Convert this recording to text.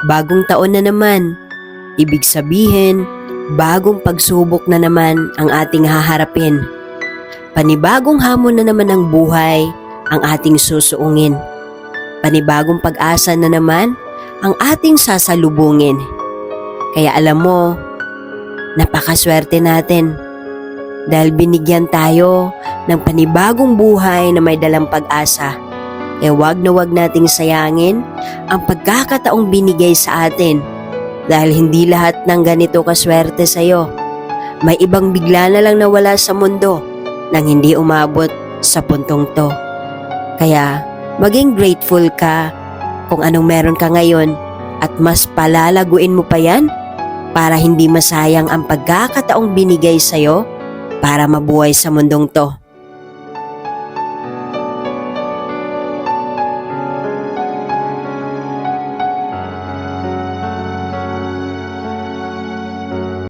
Bagong taon na naman. Ibig sabihin, bagong pagsubok na naman ang ating haharapin. Panibagong hamon na naman ng buhay ang ating susuungin. Panibagong pag-asa na naman ang ating sasalubungin. Kaya alam mo, napakaswerte natin dahil binigyan tayo ng panibagong buhay na may dalang pag-asa. Wag na wag nating sayangin ang pagkakataong binigay sa atin dahil hindi lahat ng ganito kaswerte sa'yo. May ibang bigla na lang nawala sa mundo nang hindi umabot sa puntong to. Kaya maging grateful ka kung anong meron ka ngayon at mas palalaguin mo pa yan para hindi masayang ang pagkakataong binigay sa'yo para mabuhay sa mundong to.